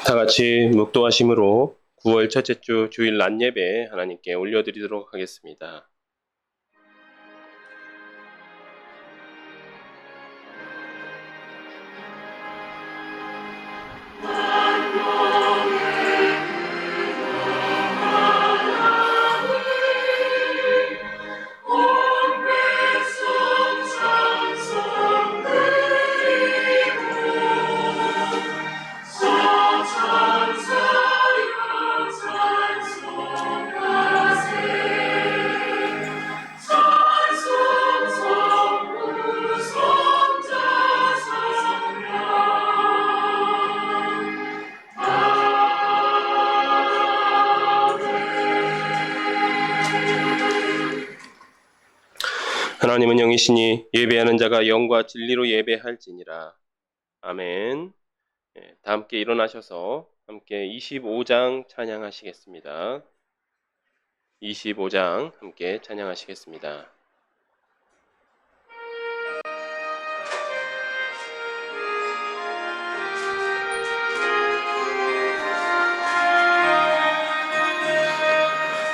다 같이 묵도하심으로 9월 첫째 주 주일 낮 예배 하나님께 올려드리도록 하겠습니다. 하나님은 영이시니 예배하는 자가 영과 진리로 예배할지니라. 아멘. 다 함께 일어나셔서 함께 25장 찬양하시겠습니다. 25장 함께 찬양하시겠습니다.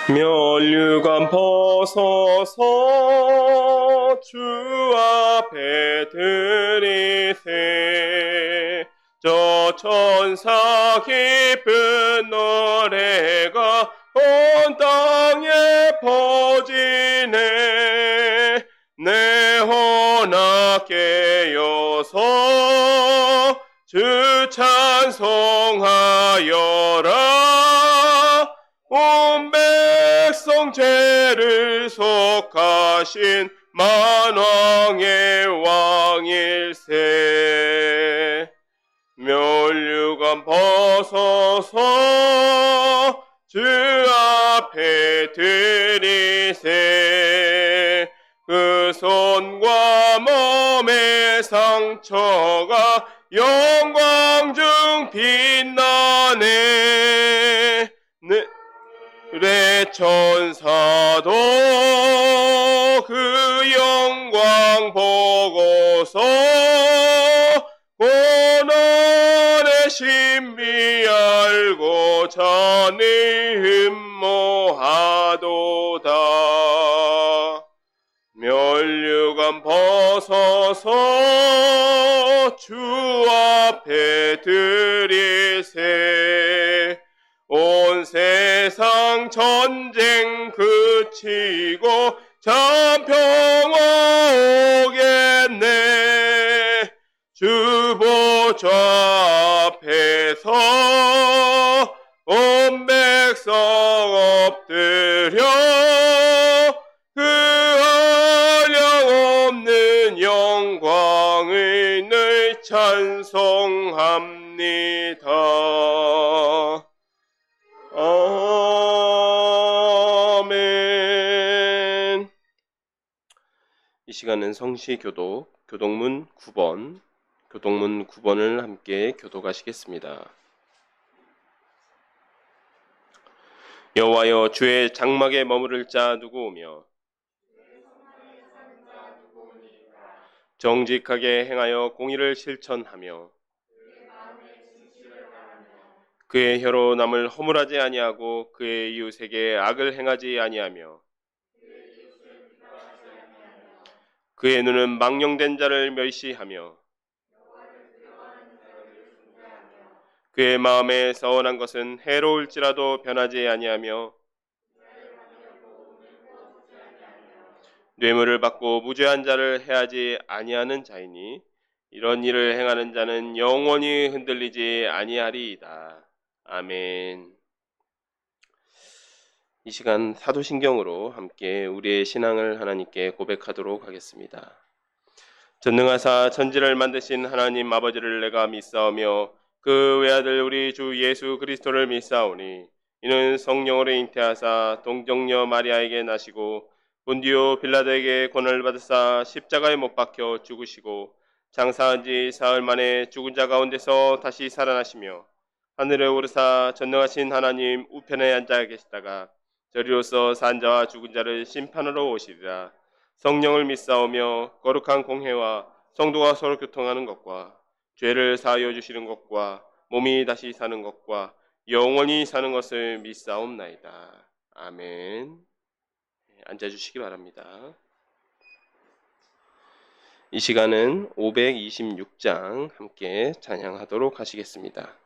면류관 벗어서 주 앞에 드리세. 저 천사 기쁜 노래가 온 땅에 퍼지네. 내 혼아 깨어서 주 찬송하여라. 온 백성 죄를 속하신 만왕의 왕일세. 면류관 벗어서 주 앞에 드리세. 그 손과 몸의 상처가 영광 중 빛나네. 내 천사도 그 영광 보고서 고난의 신비 알고 자네 흠모하도다. 면류관 벗어서 주 앞에 드리세. 온 세상 전쟁 그치고 참 평화 오겠네. 주 보좌 앞에서 온 백성 엎드려 그 한량없는 영광을 늘 찬송합니다. 아멘. 이 시간은 성시 교독문 9번을 함께 교독하시겠습니다. 여호와여, 주의 장막에 머무를 자 누구오며 정직하게 행하여 공의를 실천하며 그의 혀로 남을 허물하지 아니하고 그의 이웃에게 악을 행하지 아니하며 그의 눈은 망령된 자를 멸시하며 그의 마음에 서원한 것은 해로울지라도 변하지 아니하며 뇌물을 받고 무죄한 자를 해하지 아니하는 자이니 이런 일을 행하는 자는 영원히 흔들리지 아니하리이다. 아멘. 이 시간 사도신경으로 함께 우리의 신앙을 하나님께 고백하도록 하겠습니다. 전능하사 천지를 만드신 하나님 아버지를 내가 믿사오며 그 외아들 우리 주 예수 그리스도를 믿사오니 이는 성령으로 잉태하사 동정녀 마리아에게 나시고 본디오 빌라도에게 고난을 받으사 십자가에 못 박혀 죽으시고 장사한 지 사흘 만에 죽은 자 가운데서 다시 살아나시며 하늘에 오르사 전능하신 하나님 우편에 앉아 계시다가 저리로서 산 자와 죽은 자를 심판하러 오시리라. 성령을 믿사오며 거룩한 공회와 성도가 서로 교통하는 것과 죄를 사하여 주시는 것과 몸이 다시 사는 것과 영원히 사는 것을 믿사옵나이다. 아멘. 앉아주시기 바랍니다. 이 시간은 526장 함께 찬양하도록 하시겠습니다.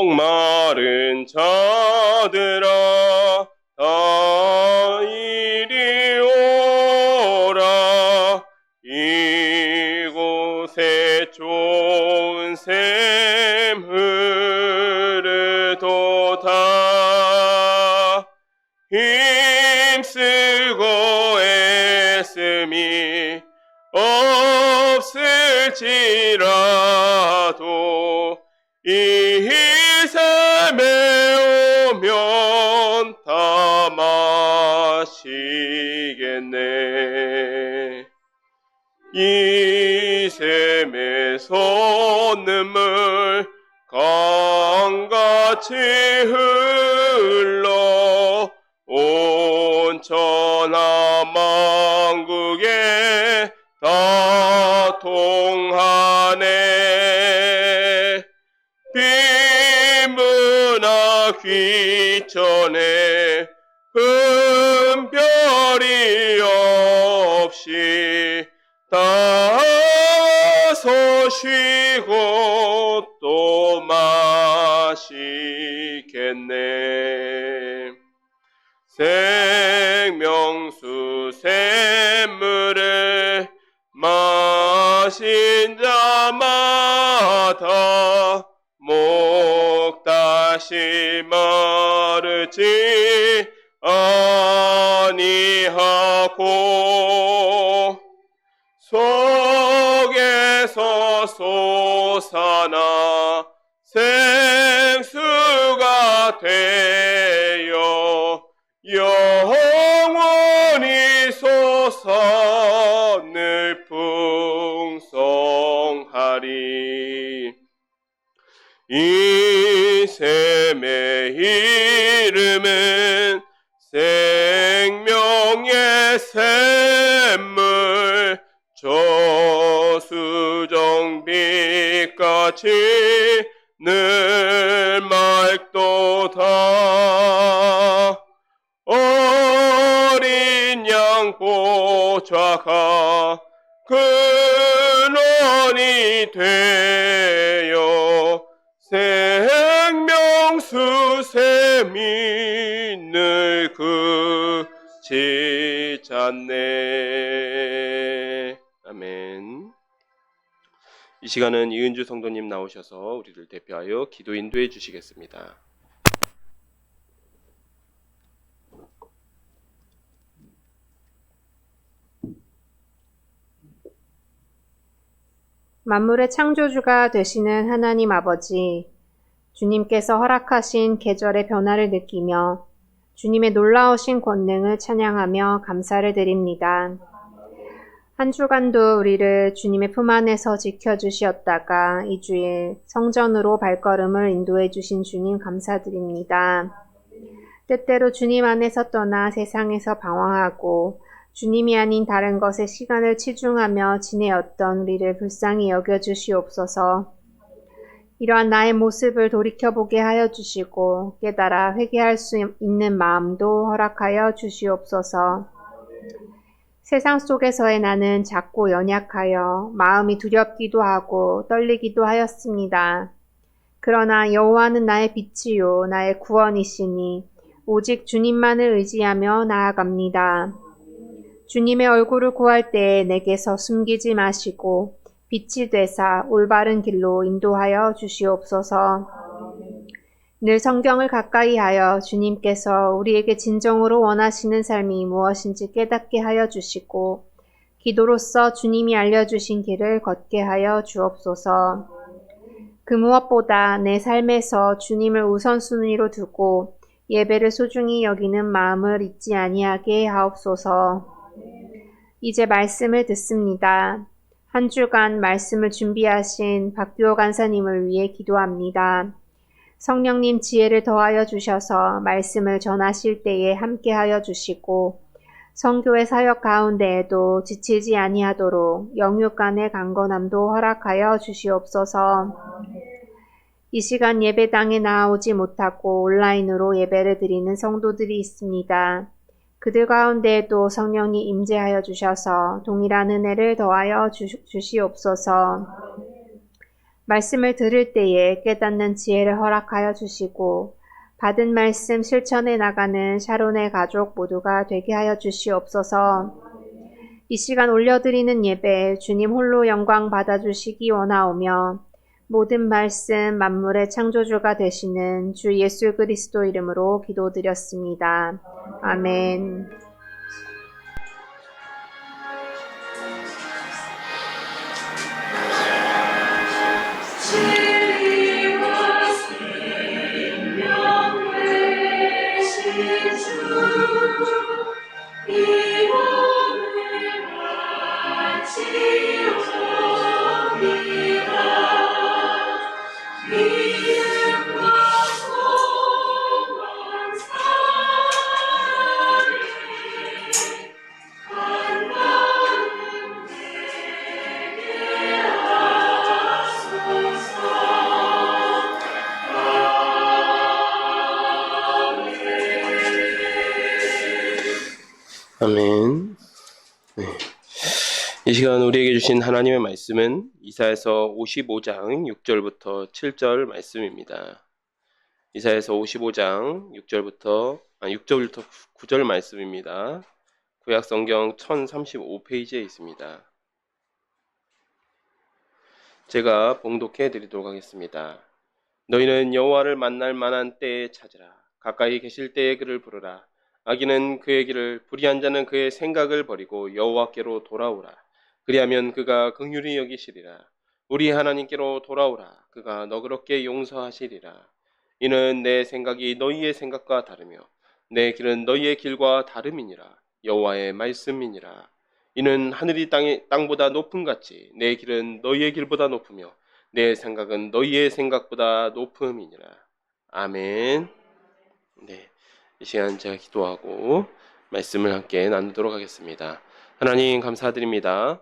목마른 자들아 다 이리 오라. 이곳에 좋은 샘 흐르도다. 힘쓰고 애씀이 없을지라도 이 샘에 오면 다 마시겠네. 이 샘에 솟는물 강같이 흘러 온 천하 만국에 다 통하네. 빈문화 귀천에 흠별이 없이 다 서쉬고 또 마시겠네. 생명수 샘물을 마신 자마다 목 다시 마르지 아니하고 속에서 솟아나 생수가 되어 영원히 솟아 늘 풍성하리. 이 샘의 이름은 생명의 샘물, 저수정빛같이 늘 맑도다. 어린 양 보좌가 근원이 되어 생명수 샘이 늘 그치지 않네. 아멘. 이 시간은 이은주 성도님 나오셔서 우리를 대표하여 기도 인도해 주시겠습니다. 만물의 창조주가 되시는 하나님 아버지, 주님께서 허락하신 계절의 변화를 느끼며 주님의 놀라우신 권능을 찬양하며 감사를 드립니다. 한 주간도 우리를 주님의 품 안에서 지켜주시었다가 이 주일 성전으로 발걸음을 인도해 주신 주님 감사드립니다. 때때로 주님 안에서 떠나 세상에서 방황하고 주님이 아닌 다른 것에 시간을 치중하며 지내었던 우리를 불쌍히 여겨주시옵소서. 이러한 나의 모습을 돌이켜보게 하여 주시고 깨달아 회개할 수 있는 마음도 허락하여 주시옵소서. 세상 속에서의 나는 작고 연약하여 마음이 두렵기도 하고 떨리기도 하였습니다. 그러나 여호와는 나의 빛이요 나의 구원이시니 오직 주님만을 의지하며 나아갑니다. 주님의 얼굴을 구할 때에 내게서 숨기지 마시고 빛이 되사 올바른 길로 인도하여 주시옵소서. 늘 성경을 가까이 하여 주님께서 우리에게 진정으로 원하시는 삶이 무엇인지 깨닫게 하여 주시고 기도로써 주님이 알려주신 길을 걷게 하여 주옵소서. 그 무엇보다 내 삶에서 주님을 우선순위로 두고 예배를 소중히 여기는 마음을 잊지 아니하게 하옵소서. 이제 말씀을 듣습니다. 한 주간 말씀을 준비하신 박두호 간사님을 위해 기도합니다. 성령님 지혜를 더하여 주셔서 말씀을 전하실 때에 함께하여 주시고 성교의 사역 가운데에도 지치지 아니하도록 영육 간의 강건함도 허락하여 주시옵소서. 이 시간 예배당에 나오지 못하고 온라인으로 예배를 드리는 성도들이 있습니다. 그들 가운데에도 성령이 임재하여 주셔서 동일한 은혜를 더하여 주시옵소서. 말씀을 들을 때에 깨닫는 지혜를 허락하여 주시고 받은 말씀 실천해 나가는 샤론의 가족 모두가 되게 하여 주시옵소서. 이 시간 올려드리는 예배 주님 홀로 영광 받아주시기 원하오며 모든 말씀 만물의 창조주가 되시는 주 예수 그리스도 이름으로 기도드렸습니다. 아멘. 아멘. 네. 이 시간 우리에게 주신 하나님의 말씀은 이사야서 55장 6절부터 7절 말씀입니다. 이사야서 55장 6절부터 9절 말씀입니다. 구약 성경 1035페이지에 있습니다. 제가 봉독해 드리도록 하겠습니다. 너희는 여호와를 만날 만한 때에 찾으라. 가까이 계실 때에 그를 부르라. 악인은 그의 길을, 불의한 자는 그의 생각을 버리고 여호와께로 돌아오라. 그리하면 그가 긍휼히 여기시리라. 우리 하나님께로 돌아오라. 그가 너그럽게 용서하시리라. 이는 내 생각이 너희의 생각과 다르며 내 길은 너희의 길과 다름이니라. 여호와의 말씀이니라. 이는 하늘이 땅보다 높음 같이 내 길은 너희의 길보다 높으며 내 생각은 너희의 생각보다 높음이니라. 아멘. 네, 이 시간 제가 기도하고 말씀을 함께 나누도록 하겠습니다. 하나님 감사드립니다.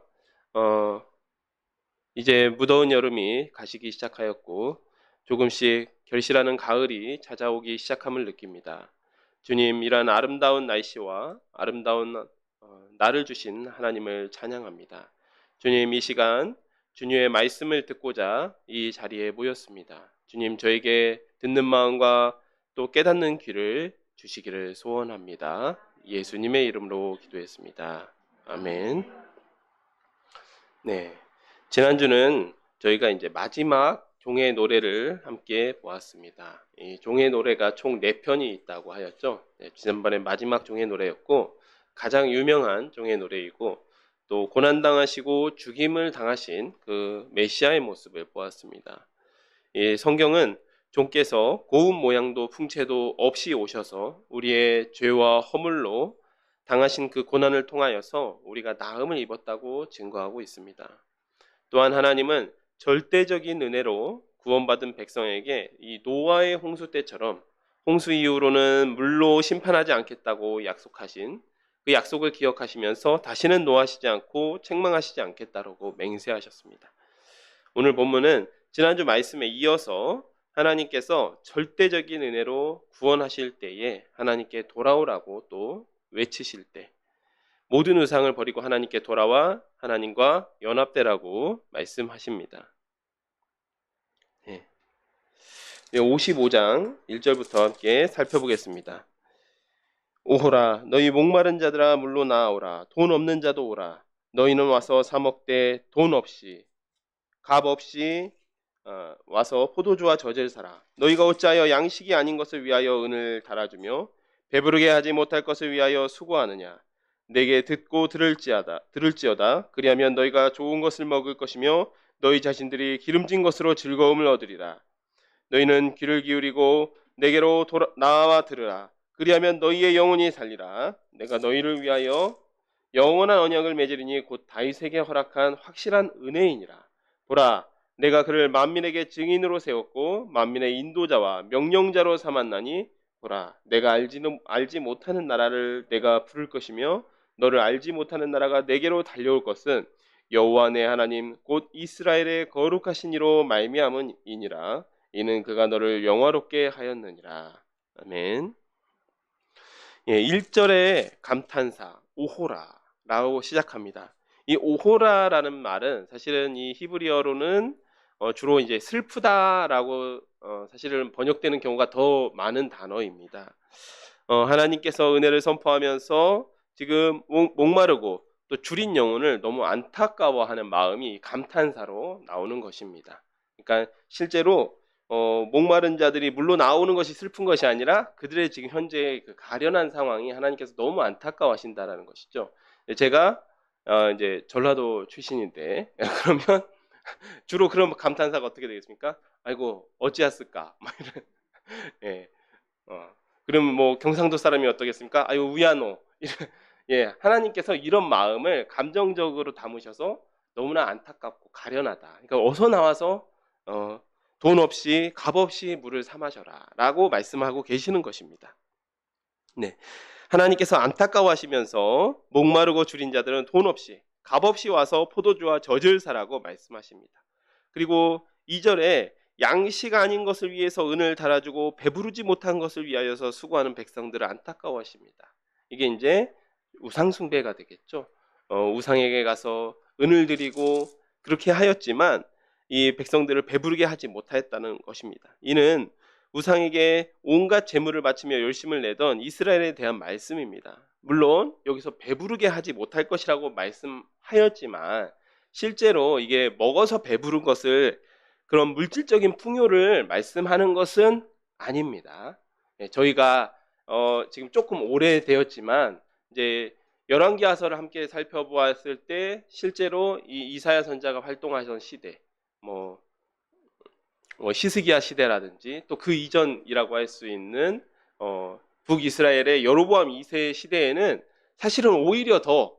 이제 무더운 여름이 가시기 시작하였고 조금씩 결실하는 가을이 찾아오기 시작함을 느낍니다. 주님, 이러한 아름다운 날씨와 아름다운 날을 주신 하나님을 찬양합니다. 주님, 이 시간 주님의 말씀을 듣고자 이 자리에 모였습니다. 주님, 저에게 듣는 마음과 또 깨닫는 귀를 주시기를 소원합니다. 예수님의 이름으로 기도했습니다. 아멘. 네, 지난주는 저희가 이제 마지막 종의 노래를 함께 보았습니다. 이 종의 노래가 총 4편이 있다고 하였죠. 네, 지난번에 마지막 종의 노래였고 가장 유명한 종의 노래이고 또 고난당하시고 죽임을 당하신 그 메시아의 모습을 보았습니다. 이 성경은 종께서 고운 모양도 풍채도 없이 오셔서 우리의 죄와 허물로 당하신 그 고난을 통하여서 우리가 나음을 입었다고 증거하고 있습니다. 또한 하나님은 절대적인 은혜로 구원받은 백성에게 이 노아의 홍수 때처럼 홍수 이후로는 물로 심판하지 않겠다고 약속하신 그 약속을 기억하시면서 다시는 노하시지 않고 책망하시지 않겠다고 맹세하셨습니다. 오늘 본문은 지난주 말씀에 이어서 하나님께서 절대적인 은혜로 구원하실 때에 하나님께 돌아오라고 또 외치실 때 모든 의상을 버리고 하나님께 돌아와 하나님과 연합되라고 말씀하십니다. 55장 1절부터 함께 살펴보겠습니다. 오호라, 너희 목마른 자들아 물로 나아오라. 돈 없는 자도 오라. 너희는 와서 사 먹되 돈 없이 값 없이 와서 포도주와 젖을 사라. 너희가 어찌하여 양식이 아닌 것을 위하여 은을 달아주며 배부르게 하지 못할 것을 위하여 수고하느냐. 내게 듣고 들을지어다. 그리하면 너희가 좋은 것을 먹을 것이며 너희 자신들이 기름진 것으로 즐거움을 얻으리라. 너희는 귀를 기울이고 내게로 나와 들으라. 그리하면 너희의 영혼이 살리라. 내가 너희를 위하여 영원한 언약을 맺으리니 곧 다윗에게 허락한 확실한 은혜이니라. 보라, 내가 그를 만민에게 증인으로 세웠고 만민의 인도자와 명령자로 삼았나니 보라, 내가 알지 못하는 나라를 내가 부를 것이며 너를 알지 못하는 나라가 내게로 달려올 것은 여호와 내 하나님 곧 이스라엘의 거룩하신 이로 말미암은이니라. 이는 그가 너를 영화롭게 하였느니라. 아멘. 예, 1절에 감탄사 오호라라고 시작합니다. 이 오호라라는 말은 사실은 이 히브리어로는 주로 이제 슬프다라고 사실은 번역되는 경우가 더 많은 단어입니다. 하나님께서 은혜를 선포하면서 지금 목마르고 또 줄인 영혼을 너무 안타까워하는 마음이 감탄사로 나오는 것입니다. 그러니까 실제로 목마른 자들이 물로 나오는 것이 슬픈 것이 아니라 그들의 지금 현재의 그 가련한 상황이 하나님께서 너무 안타까워하신다라는 것이죠. 제가 이제 전라도 출신인데 그러면 주로 그런 감탄사가 어떻게 되겠습니까? 아이고 어찌했을까? 막 이런. 예. 그럼 뭐 경상도 사람이 어떻겠습니까? 아유 우야노. 이런. 예, 하나님께서 이런 마음을 감정적으로 담으셔서 너무나 안타깝고 가련하다. 그러니까 어서 나와서 돈 없이 값 없이 물을 사 마셔라라고 말씀하고 계시는 것입니다. 네, 하나님께서 안타까워하시면서 목마르고 줄인 자들은 돈 없이 값 없이 와서 포도주와 젖을 사라고 말씀하십니다. 그리고 2절에 양식 아닌 것을 위해서 은을 달아주고 배부르지 못한 것을 위하여서 수고하는 백성들을 안타까워하십니다. 이게 이제 우상 숭배가 되겠죠. 우상에게 가서 은을 드리고 그렇게 하였지만 이 백성들을 배부르게 하지 못하였다는 것입니다. 이는 우상에게 온갖 재물을 바치며 열심을 내던 이스라엘에 대한 말씀입니다. 물론 여기서 배부르게 하지 못할 것이라고 말씀하였지만 실제로 이게 먹어서 배부른 것을 그런 물질적인 풍요를 말씀하는 것은 아닙니다. 저희가 지금 조금 오래되었지만 이제 열왕기하서를 함께 살펴보았을 때 실제로 이 이사야 선지자가 활동하던 시대, 뭐 히스기야 시대라든지 또 그 이전이라고 할 수 있는 북이스라엘의 여로보암 2세 시대에는 사실은 오히려 더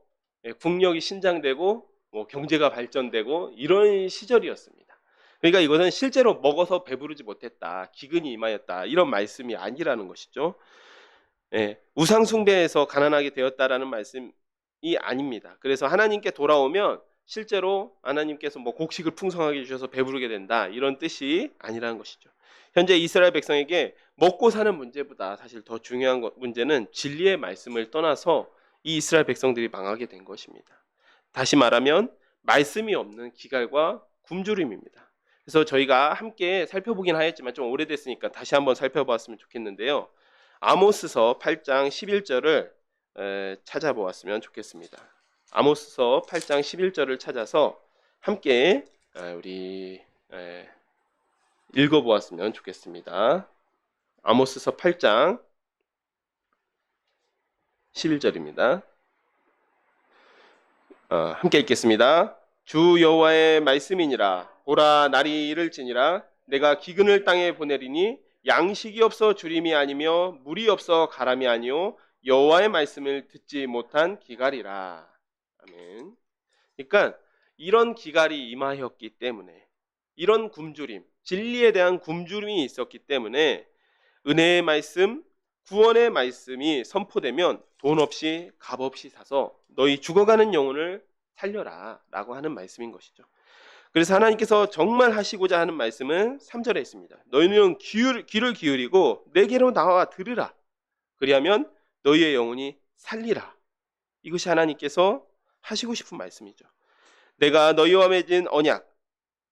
국력이 신장되고 뭐 경제가 발전되고 이런 시절이었습니다. 그러니까 이것은 실제로 먹어서 배부르지 못했다, 기근이 임하였다 이런 말씀이 아니라는 것이죠. 예, 우상 숭배에서 가난하게 되었다라는 말씀이 아닙니다. 그래서 하나님께 돌아오면 실제로 하나님께서 뭐 곡식을 풍성하게 주셔서 배부르게 된다 이런 뜻이 아니라는 것이죠. 현재 이스라엘 백성에게 먹고 사는 문제보다 사실 더 중요한 문제는 진리의 말씀을 떠나서 이 이스라엘 백성들이 망하게 된 것입니다. 다시 말하면 말씀이 없는 기갈과 굶주림입니다. 그래서 저희가 함께 살펴보긴 하였지만 좀 오래됐으니까 다시 한번 살펴봤으면 좋겠는데요. 아모스서 8장 11절을 찾아보았으면 좋겠습니다. 아모스서 8장 11절을 찾아서 함께 우리 읽어보았으면 좋겠습니다. 아모스서 8장 11절입니다. 함께 읽겠습니다. 주 여호와의 말씀이니라. 보라, 날이 이를지니라. 내가 기근을 땅에 보내리니 양식이 없어 주림이 아니며 물이 없어 가람이 아니요 여호와의 말씀을 듣지 못한 기갈이라. 아멘. 그러니까 이런 기갈이 임하였기 때문에, 이런 굶주림, 진리에 대한 굶주림이 있었기 때문에 은혜의 말씀, 구원의 말씀이 선포되면 돈 없이 값 없이 사서 너희 죽어가는 영혼을 살려라 라고 하는 말씀인 것이죠. 그래서 하나님께서 정말 하시고자 하는 말씀은 3절에 있습니다. 너희는 귀를 기울이고 내게로 나와 들으라. 그리하면 너희의 영혼이 살리라. 이것이 하나님께서 하시고 싶은 말씀이죠. 내가 너희와 맺은 언약,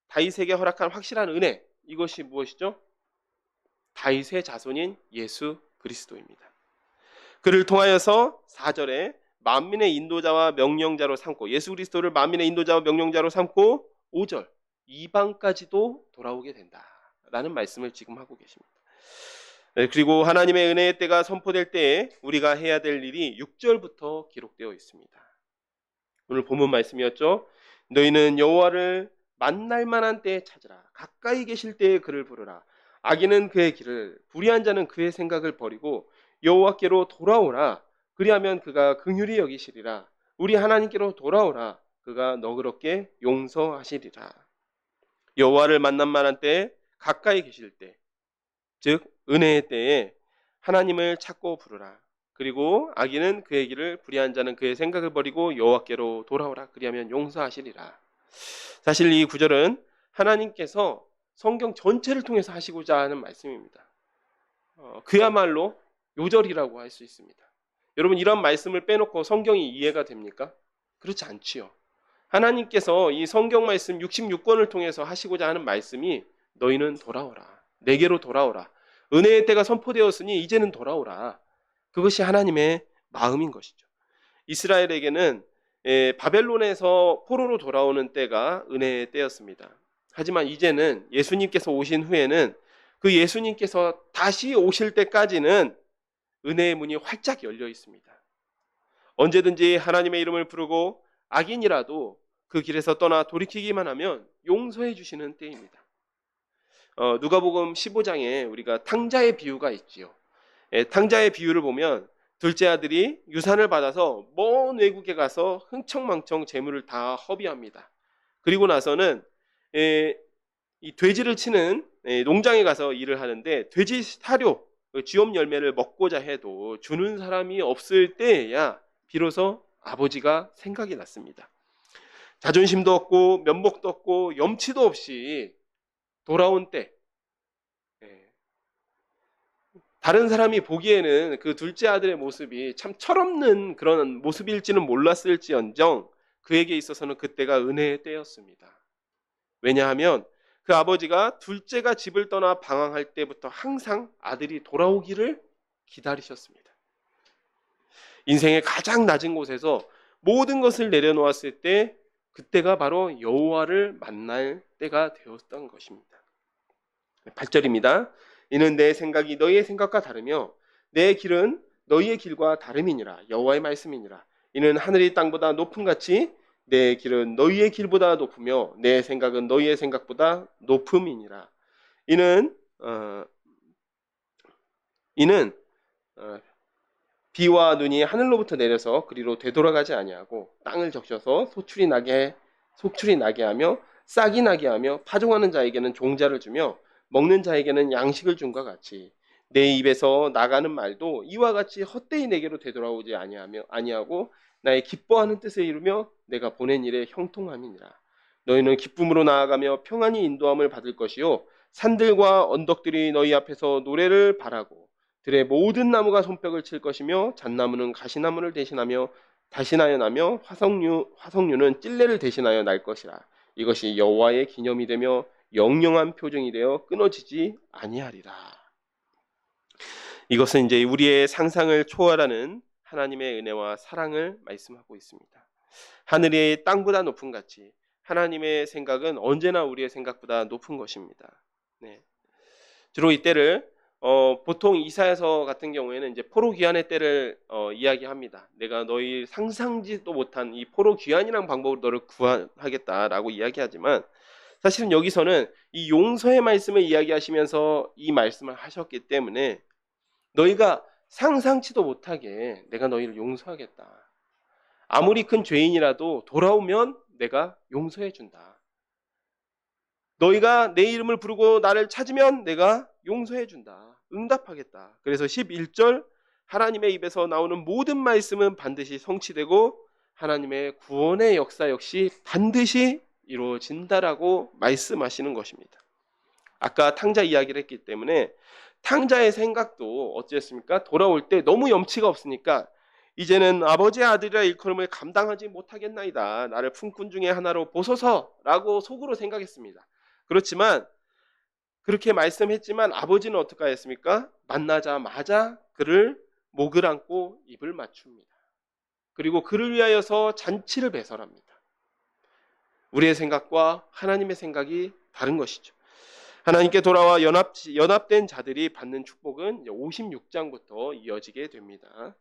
다윗에게 허락한 확실한 은혜, 이것이 무엇이죠? 다윗의 자손인 예수 그리스도입니다. 그를 통하여서 4절에 만민의 인도자와 명령자로 삼고, 예수 그리스도를 만민의 인도자와 명령자로 삼고 5절 이방까지도 돌아오게 된다라는 말씀을 지금 하고 계십니다. 그리고 하나님의 은혜의 때가 선포될 때에 우리가 해야 될 일이 6절부터 기록되어 있습니다. 오늘 본문 말씀이었죠. 너희는 여호와를 만날 만한 때에 찾으라. 가까이 계실 때에 그를 부르라. 악인은 그의 길을, 불의한 자는 그의 생각을 버리고 여호와께로 돌아오라. 그리하면 그가 긍휼히 여기시리라. 우리 하나님께로 돌아오라. 그가 너그럽게 용서하시리라. 여호와를 만난 만한 때에 가까이 계실 때, 즉 은혜의 때에 하나님을 찾고 부르라. 그리고 악인은 그의 길을, 불의한 자는 그의 생각을 버리고 여호와께로 돌아오라. 그리하면 용서하시리라. 사실 이 구절은 하나님께서 성경 전체를 통해서 하시고자 하는 말씀입니다. 그야말로 요절이라고 할 수 있습니다. 여러분, 이런 말씀을 빼놓고 성경이 이해가 됩니까? 그렇지 않지요. 하나님께서 이 성경 말씀 66권을 통해서 하시고자 하는 말씀이 너희는 돌아오라. 내게로 돌아오라. 은혜의 때가 선포되었으니 이제는 돌아오라. 그것이 하나님의 마음인 것이죠. 이스라엘에게는 바벨론에서 포로로 돌아오는 때가 은혜의 때였습니다. 하지만 이제는 예수님께서 오신 후에는 그 예수님께서 다시 오실 때까지는 은혜의 문이 활짝 열려 있습니다. 언제든지 하나님의 이름을 부르고 악인이라도 그 길에서 떠나 돌이키기만 하면 용서해 주시는 때입니다. 누가복음 15장에 우리가 탕자의 비유가 있지요. 탕자의 비유를 보면 둘째 아들이 유산을 받아서 먼 외국에 가서 흥청망청 재물을 다 허비합니다. 그리고 나서는 이 돼지를 치는 농장에 가서 일을 하는데 돼지 사료, 쥐엄 열매를 먹고자 해도 주는 사람이 없을 때에야 비로소 아버지가 생각이 났습니다. 자존심도 없고 면목도 없고 염치도 없이 돌아온 때, 다른 사람이 보기에는 그 둘째 아들의 모습이 참 철없는 그런 모습일지는 몰랐을지언정 그에게 있어서는 그때가 은혜의 때였습니다. 왜냐하면 그 아버지가 둘째가 집을 떠나 방황할 때부터 항상 아들이 돌아오기를 기다리셨습니다. 인생의 가장 낮은 곳에서 모든 것을 내려놓았을 때 그때가 바로 여호와를 만날 때가 되었던 것입니다. 8절입니다. 이는 내 생각이 너희의 생각과 다르며 내 길은 너희의 길과 다름이니라. 여호와의 말씀이니라. 이는 하늘이 땅보다 높음 같이 내 길은 너희의 길보다 높으며 내 생각은 너희의 생각보다 높음이니라. 이는 비와 눈이 하늘로부터 내려서 그리로 되돌아가지 아니하고 땅을 적셔서 속출이 나게 하며 싹이 나게 하며 파종하는 자에게는 종자를 주며 먹는 자에게는 양식을 준과 같이 내 입에서 나가는 말도 이와 같이 헛되이 내게로 되돌아오지 아니하고 나의 기뻐하는 뜻을 이루며 내가 보낸 일에 형통함이니라. 너희는 기쁨으로 나아가며 평안히 인도함을 받을 것이요 산들과 언덕들이 너희 앞에서 노래를 바라고 들의 모든 나무가 손뼉을 칠 것이며 잣나무는 가시나무를 대신하여 나며 화석류는 찔레를 대신하여 날 것이라. 이것이 여호와의 기념이 되며 영영한 표징이 되어 끊어지지 아니하리라. 이것은 이제 우리의 상상을 초월하는 하나님의 은혜와 사랑을 말씀하고 있습니다. 하늘이 땅보다 높은 같이 하나님의 생각은 언제나 우리의 생각보다 높은 것입니다. 네. 주로 이때를 보통 이사야서 같은 경우에는 이제 포로 귀환의 때를 이야기합니다. 내가 너희 상상지도 못한 이 포로 귀환이라는 방법으로 너를 구원하겠다라고 이야기하지만 사실은 여기서는 이 용서의 말씀을 이야기하시면서 이 말씀을 하셨기 때문에 너희가 상상치도 못하게 내가 너희를 용서하겠다. 아무리 큰 죄인이라도 돌아오면 내가 용서해 준다. 너희가 내 이름을 부르고 나를 찾으면 내가 용서해 준다. 응답하겠다. 그래서 11절 하나님의 입에서 나오는 모든 말씀은 반드시 성취되고 하나님의 구원의 역사 역시 반드시 이루어진다라고 말씀하시는 것입니다. 아까 탕자 이야기를 했기 때문에 탕자의 생각도 어찌했습니까? 돌아올 때 너무 염치가 없으니까 이제는 아버지의 아들이라 일컬음을 감당하지 못하겠나이다. 나를 품꾼 중에 하나로 보소서라고 속으로 생각했습니다. 그렇지만 그렇게 말씀했지만 아버지는 어떻게 하였습니까? 만나자마자 그를 목을 안고 입을 맞춥니다. 그리고 그를 위하여서 잔치를 배설합니다. 우리의 생각과 하나님의 생각이 다른 것이죠. 하나님께 돌아와 연합된 자들이 받는 축복은 56장부터 이어지게 됩니다.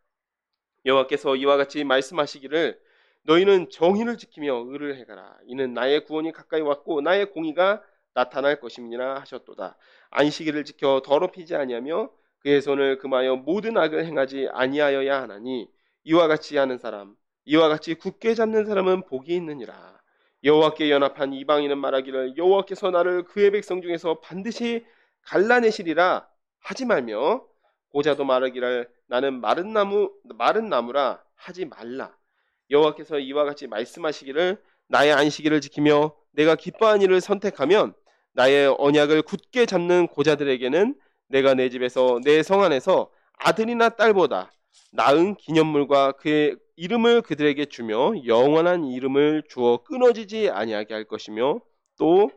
여호와께서 이와 같이 말씀하시기를 너희는 정의를 지키며 의를 행하라. 이는 나의 구원이 가까이 왔고 나의 공의가 나타날 것임이라 하셨도다. 안식일을 지켜 더럽히지 아니하며 그의 손을 금하여 모든 악을 행하지 아니하여야 하나니 이와 같이 하는 사람 이와 같이 굳게 잡는 사람은 복이 있느니라. 여호와께 연합한 이방인은 말하기를 여호와께서 나를 그의 백성 중에서 반드시 갈라내시리라 하지 말며, 고자도 말하기를 나는 마른 나무라 하지 말라. 여호와께서 이와 같이 말씀하시기를 나의 안식일을 지키며 내가 기뻐한 일을 선택하면 나의 언약을 굳게 잡는 고자들에게는 내가 내 집에서 내 성 안에서 아들이나 딸보다 나은 기념물과 그의 이름을 그들에게 주며 영원한 이름을 주어 끊어지지 아니하게 할 것이며, 또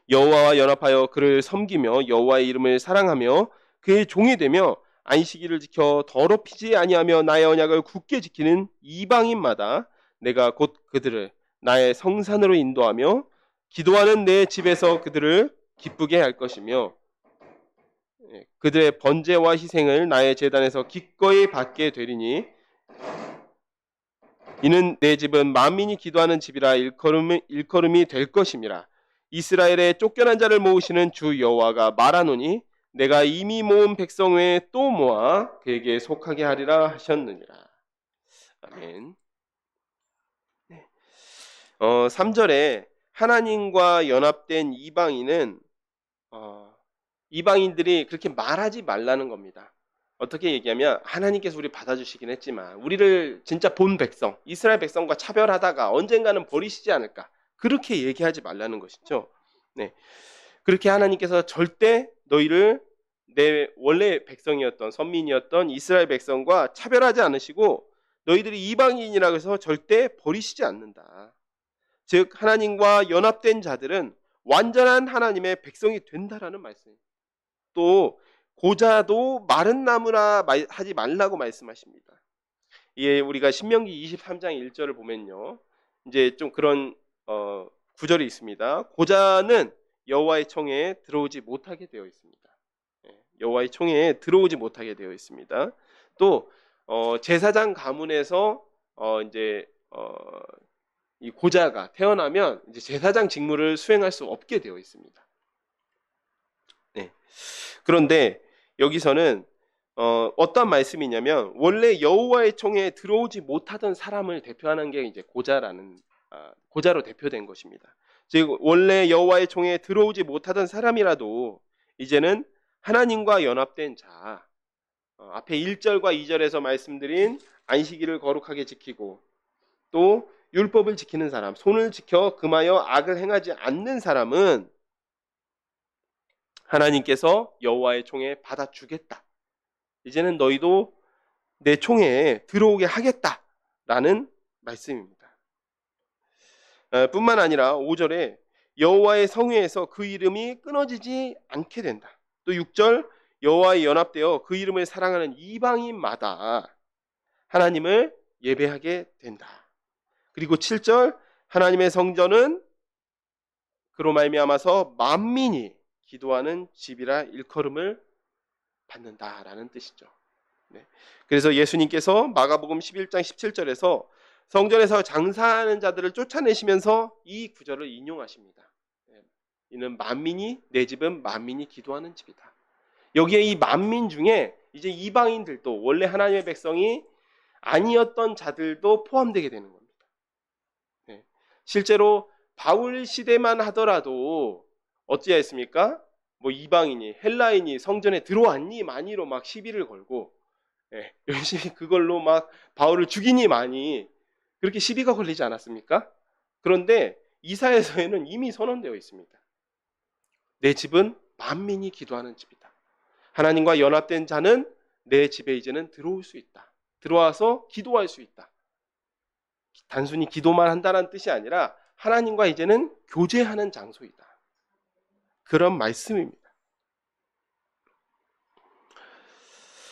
여호와와 연합하여 그를 섬기며 여호와의 이름을 사랑하며 그의 종이 되며 안식일을 지켜 더럽히지 아니하며 나의 언약을 굳게 지키는 이방인마다 내가 곧 그들을 나의 성산으로 인도하며 기도하는 내 집에서 그들을 기쁘게 할 것이며, 그들의 번제와 희생을 나의 제단에서 기꺼이 받게 되리니 이는 내 집은 만민이 기도하는 집이라 일컬음이 될 것임이라. 이스라엘의 쫓겨난 자를 모으시는 주 여호와가 말하노니 내가 이미 모은 백성 외에 또 모아 그에게 속하게 하리라 하셨느니라. 아멘. 3절에 하나님과 연합된 이방인은 이방인들이 그렇게 말하지 말라는 겁니다. 어떻게 얘기하면 하나님께서 우리 받아주시긴 했지만 우리를 진짜 본 백성, 이스라엘 백성과 차별하다가 언젠가는 버리시지 않을까, 그렇게 얘기하지 말라는 것이죠. 네, 그렇게 하나님께서 절대 너희를 내 원래 백성이었던 선민이었던 이스라엘 백성과 차별하지 않으시고 너희들이 이방인이라고 해서 절대 버리시지 않는다. 즉 하나님과 연합된 자들은 완전한 하나님의 백성이 된다라는 말씀입니다. 또 고자도 마른 나무라 하지 말라고 말씀하십니다. 예, 우리가 신명기 23장 1절을 보면요, 이제 좀 그런 구절이 있습니다. 고자는 여호와의 총회에 들어오지 못하게 되어 있습니다. 여호와의 총회에 들어오지 못하게 되어 있습니다. 또 제사장 가문에서 이 고자가 태어나면 이제 제사장 직무를 수행할 수 없게 되어 있습니다. 네. 그런데 여기서는 어떤 말씀이냐면 원래 여호와의 총회에 들어오지 못하던 사람을 대표하는 게 이제 고자로 대표된 것입니다. 즉 원래 여호와의 총회에 들어오지 못하던 사람이라도 이제는 하나님과 연합된 자, 앞에 1절과 2절에서 말씀드린 안식일을 거룩하게 지키고 또 율법을 지키는 사람, 손을 지켜 금하여 악을 행하지 않는 사람은 하나님께서 여호와의 총회에 받아주겠다. 이제는 너희도 내 총회에 들어오게 하겠다라는 말씀입니다. 뿐만 아니라 5절에 여호와의 성회에서 그 이름이 끊어지지 않게 된다. 또 6절 여호와에 연합되어 그 이름을 사랑하는 이방인마다 하나님을 예배하게 된다. 그리고 7절 하나님의 성전은 그로 말미암아서 만민이 기도하는 집이라 일컬음을 받는다라는 뜻이죠. 네. 그래서 예수님께서 마가복음 11장 17절에서 성전에서 장사하는 자들을 쫓아내시면서 이 구절을 인용하십니다. 이는 만민이, 내 집은 만민이 기도하는 집이다. 여기에 이 만민 중에 이제 이방인들도 원래 하나님의 백성이 아니었던 자들도 포함되게 되는 겁니다. 네. 실제로 바울 시대만 하더라도 어찌했습니까? 뭐 이방인이, 헬라인이 성전에 들어왔니 마니로 막 시비를 걸고, 열심히 그걸로 막 바울을 죽이니 마니 그렇게 시비가 걸리지 않았습니까? 그런데 이사야서에는 이미 선언되어 있습니다. 내 집은 만민이 기도하는 집이다. 하나님과 연합된 자는 내 집에 이제는 들어올 수 있다. 들어와서 기도할 수 있다. 단순히 기도만 한다는 뜻이 아니라 하나님과 이제는 교제하는 장소이다. 그런 말씀입니다.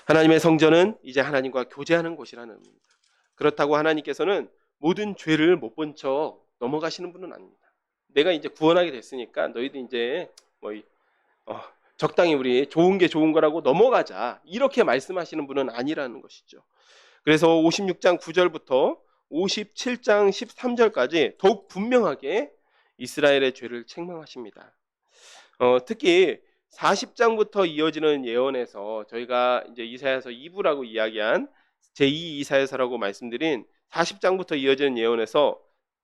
하나님의 성전은 이제 하나님과 교제하는 곳이라는 의미입니다. 그렇다고 하나님께서는 모든 죄를 못 본 척 넘어가시는 분은 아닙니다. 내가 이제 구원하게 됐으니까 너희들 이제 적당히 우리 좋은 게 좋은 거라고 넘어가자, 이렇게 말씀하시는 분은 아니라는 것이죠. 그래서 56장 9절부터 57장 13절까지 더욱 분명하게 이스라엘의 죄를 책망하십니다. 특히 40장부터 이어지는 예언에서 저희가 이제 이사야서 2부라고 이야기한 제2 이사야서라고 말씀드린 40장부터 이어지는 예언에서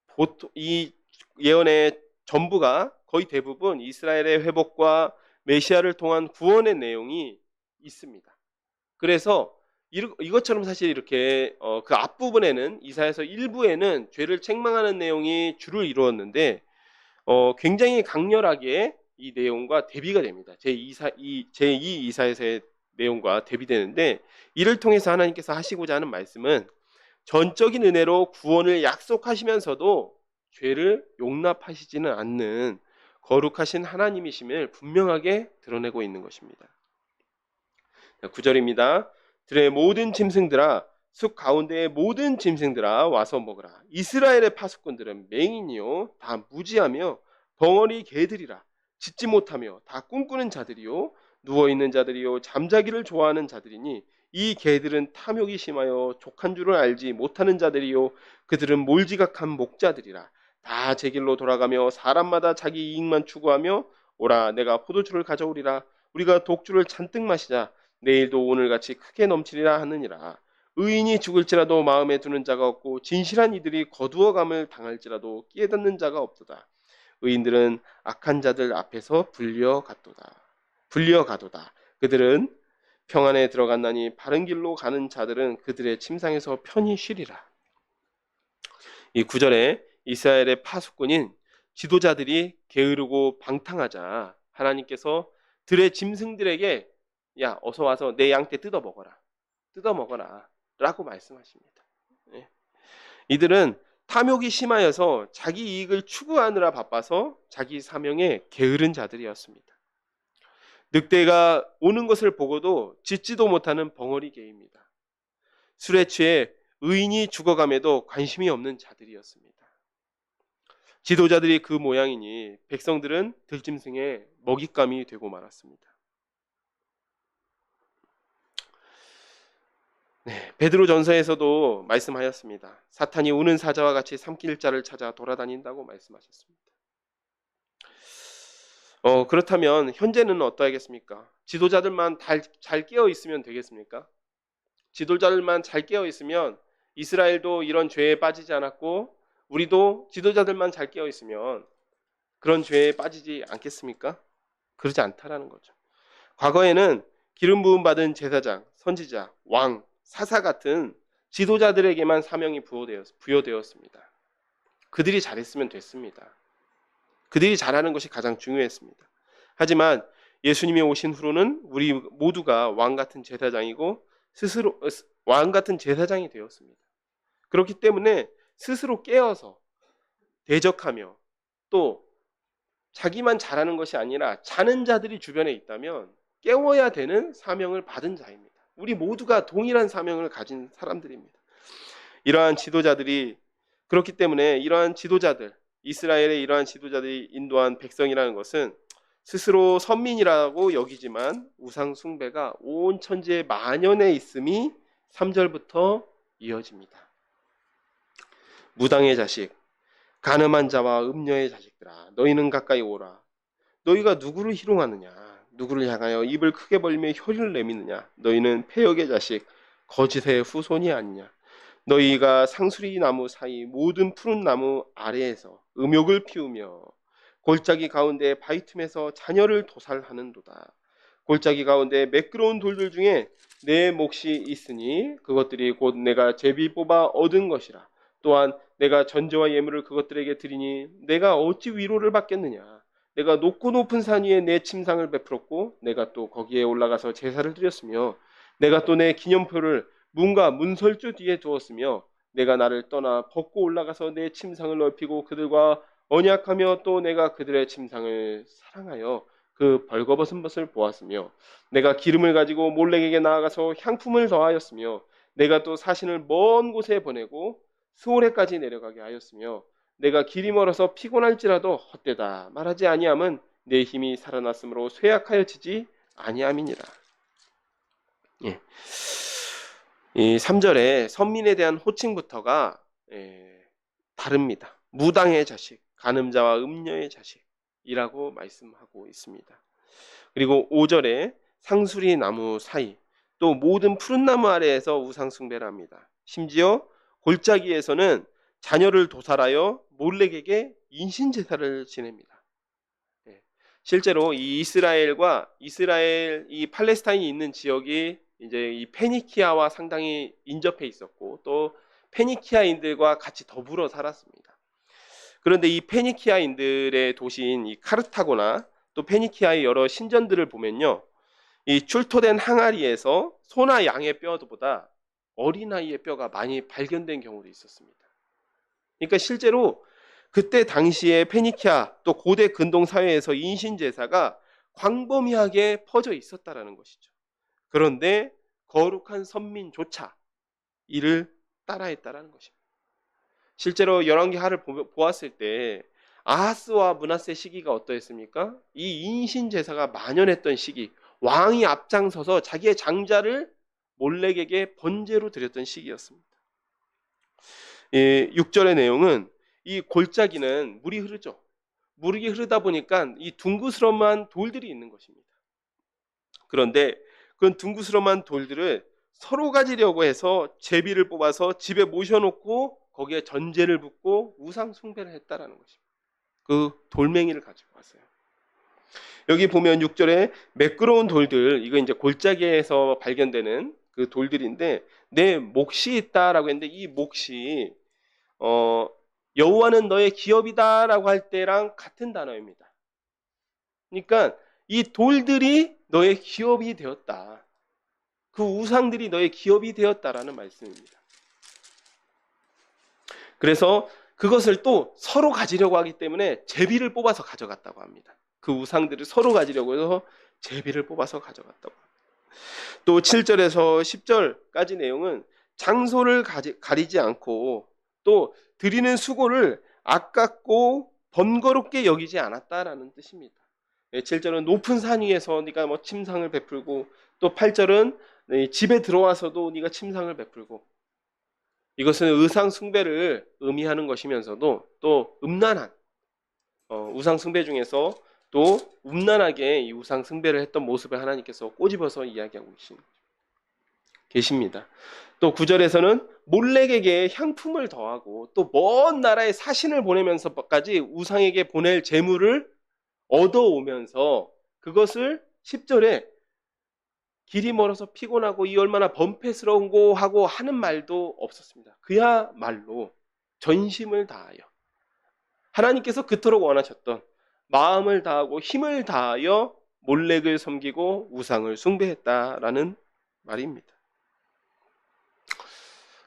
보통 이 예언의 전부가 거의 대부분 이스라엘의 회복과 메시아를 통한 구원의 내용이 있습니다. 그래서 이것처럼 사실 이렇게 그 앞부분에는 이사야서 일부에는 죄를 책망하는 내용이 주를 이루었는데 굉장히 강렬하게 이 내용과 대비가 됩니다. 제2 이사야서의 내용과 대비되는데 이를 통해서 하나님께서 하시고자 하는 말씀은 전적인 은혜로 구원을 약속하시면서도 죄를 용납하시지는 않는 거룩하신 하나님이심을 분명하게 드러내고 있는 것입니다. 9절입니다. 들의 모든 짐승들아 숲 가운데의 모든 짐승들아 와서 먹으라. 이스라엘의 파수꾼들은 맹인이요 다 무지하며 벙어리 개들이라. 짖지 못하며 다 꿈꾸는 자들이요 누워있는 자들이요 잠자기를 좋아하는 자들이니 이 개들은 탐욕이 심하여 족한 줄을 알지 못하는 자들이요 그들은 몰지각한 목자들이라. 다 제 길로 돌아가며 사람마다 자기 이익만 추구하며 오라 내가 포도주를 가져오리라. 우리가 독주를 잔뜩 마시자. 내일도 오늘같이 크게 넘치리라 하느니라. 의인이 죽을지라도 마음에 두는 자가 없고 진실한 이들이 거두어감을 당할지라도 깨닫는 자가 없도다. 의인들은 악한 자들 앞에서 불려가도다. 그들은 평안에 들어갔나니 바른 길로 가는 자들은 그들의 침상에서 편히 쉬리라. 이 9절에 이스라엘의 파수꾼인 지도자들이 게으르고 방탕하자 하나님께서 들의 짐승들에게 야 어서 와서 내 양떼 뜯어 먹어라 라고 말씀하십니다. 예. 이들은 탐욕이 심하여서 자기 이익을 추구하느라 바빠서 자기 사명에 게으른 자들이었습니다. 늑대가 오는 것을 보고도 짖지도 못하는 벙어리 개입니다. 술에 취해 의인이 죽어감에도 관심이 없는 자들이었습니다. 지도자들이 그 모양이니 백성들은 들짐승의 먹잇감이 되고 말았습니다. 네, 베드로 전서에서도 말씀하였습니다. 사탄이 우는 사자와 같이 삼킬 자를 찾아 돌아다닌다고 말씀하셨습니다. 그렇다면 현재는 어떠하겠습니까? 지도자들만 잘 깨어 있으면 되겠습니까? 지도자들만 잘 깨어 있으면 이스라엘도 이런 죄에 빠지지 않았고 우리도 지도자들만 잘 깨어 있으면 그런 죄에 빠지지 않겠습니까? 그러지 않다라는 거죠. 과거에는 기름 부음 받은 제사장, 선지자, 왕, 사사 같은 지도자들에게만 사명이 부여되었습니다. 그들이 잘했으면 됐습니다. 그들이 잘하는 것이 가장 중요했습니다. 하지만 예수님이 오신 후로는 우리 모두가 왕 같은 제사장이고 스스로 왕 같은 제사장이 되었습니다. 그렇기 때문에 스스로 깨어서 대적하며 또 자기만 잘하는 것이 아니라 자는 자들이 주변에 있다면 깨워야 되는 사명을 받은 자입니다. 우리 모두가 동일한 사명을 가진 사람들입니다. 이러한 지도자들이 그렇기 때문에 이러한 지도자들, 이스라엘의 이러한 지도자들이 인도한 백성이라는 것은 스스로 선민이라고 여기지만 우상 숭배가 온 천지에 만연해 있음이 3절부터 이어집니다. 무당의 자식, 간음한 자와 음녀의 자식들아, 너희는 가까이 오라. 너희가 누구를 희롱하느냐? 누구를 향하여 입을 크게 벌리며 혀를 내미느냐? 너희는 패역의 자식, 거짓의 후손이 아니냐? 너희가 상수리 나무 사이 모든 푸른 나무 아래에서 음욕을 피우며 골짜기 가운데 바위 틈에서 자녀를 도살하는도다. 골짜기 가운데 매끄러운 돌들 중에 내 몫이 있으니 그것들이 곧 내가 제비 뽑아 얻은 것이라. 또한 내가 전제와 예물을 그것들에게 드리니 내가 어찌 위로를 받겠느냐. 내가 높고 높은 산 위에 내 침상을 베풀었고 내가 또 거기에 올라가서 제사를 드렸으며 내가 또 내 기념표를 문과 문설주 뒤에 두었으며 내가 나를 떠나 벗고 올라가서 내 침상을 넓히고 그들과 언약하며 또 내가 그들의 침상을 사랑하여 그 벌거벗은 것을 보았으며 내가 기름을 가지고 몰렉에게 나아가서 향품을 더하였으며 내가 또 사신을 먼 곳에 보내고 스오레까지 내려가게 하였으며 내가 길이 멀어서 피곤할지라도 헛되다 말하지 아니함은 내 힘이 살아났으므로 쇠약하여지지 아니함이니라. 예. 이 3절에 선민에 대한 호칭부터가 다릅니다. 무당의 자식, 간음자와 음녀의 자식이라고 말씀하고 있습니다. 그리고 5절에 상수리 나무 사이, 또 모든 푸른 나무 아래에서 우상 숭배를 합니다. 심지어 골짜기에서는 자녀를 도살하여 몰렉에게 인신제사를 지냅니다. 예. 실제로 이 이스라엘 이 팔레스타인이 있는 지역이 이제 이 페니키아와 상당히 인접해 있었고 또 페니키아인들과 같이 더불어 살았습니다. 그런데 이 페니키아인들의 도시인 이 카르타고나 또 페니키아의 여러 신전들을 보면요, 이 출토된 항아리에서 소나 양의 뼈보다 어린아이의 뼈가 많이 발견된 경우도 있었습니다. 그러니까 실제로 그때 당시에 페니키아 또 고대 근동 사회에서 인신제사가 광범위하게 퍼져 있었다라는 것이죠. 그런데 거룩한 선민조차 이를 따라했다라는 것입니다. 실제로 열왕기하를 보았을 때 아하스와 므낫세 시기가 어떠했습니까? 이 인신제사가 만연했던 시기, 왕이 앞장서서 자기의 장자를 몰렉에게 번제로 드렸던 시기였습니다. 6절의 내용은 이 골짜기는 물이 흐르죠. 물이 흐르다 보니까 이 둥그스름한 돌들이 있는 것입니다. 그런데 그런 둥그스름한 돌들을 서로 가지려고 해서 제비를 뽑아서 집에 모셔놓고 거기에 전제를 붓고 우상 숭배를 했다라는 것입니다. 그 돌멩이를 가지고 왔어요. 여기 보면 6절에 매끄러운 돌들, 이거 이제 골짜기에서 발견되는 그 돌들인데 내 몫이 있다라고 했는데 이 몫이 여호와는 너의 기업이다라고 할 때랑 같은 단어입니다. 그러니까 이 돌들이 너의 기업이 되었다. 그 우상들이 너의 기업이 되었다라는 말씀입니다. 그래서 그것을 또 서로 가지려고 하기 때문에 제비를 뽑아서 가져갔다고 합니다. 그 우상들을 서로 가지려고 해서 제비를 뽑아서 가져갔다고 합니다. 또 7절에서 10절까지 내용은 장소를 가리지 않고 또 드리는 수고를 아깝고 번거롭게 여기지 않았다라는 뜻입니다. 7절은 높은 산 위에서 네가 뭐 침상을 베풀고 또 8절은 집에 들어와서도 네가 침상을 베풀고, 이것은 의상 숭배를 의미하는 것이면서도 또 음란한 우상 숭배 중에서 또 음란하게 이 우상 숭배를 했던 모습을 하나님께서 꼬집어서 이야기하고 계십니다. 또 9절에서는 몰렉에게 향품을 더하고 또 먼 나라에 사신을 보내면서까지 우상에게 보낼 재물을 얻어오면서 그것을 10절에 길이 멀어서 피곤하고 이 얼마나 번패스러운고 하고 하는 말도 없었습니다. 그야말로 전심을 다하여 하나님께서 그토록 원하셨던 마음을 다하고 힘을 다하여 몰렉을 섬기고 우상을 숭배했다라는 말입니다.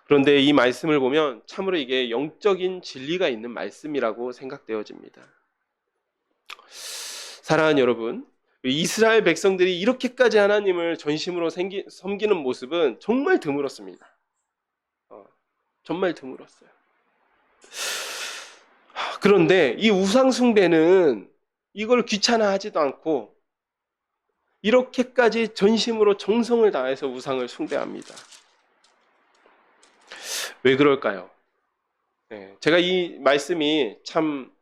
그런데 이 말씀을 보면 참으로 이게 영적인 진리가 있는 말씀이라고 생각되어집니다. 사랑하는 여러분, 이스라엘 백성들이 이렇게까지 하나님을 전심으로 섬기는 모습은 정말 드물었습니다. 정말 드물었어요. 그런데 이 우상 숭배는 이걸 귀찮아하지도 않고 이렇게까지 전심으로 정성을 다해서 우상을 숭배합니다. 왜 그럴까요? 제가 이 말씀이 참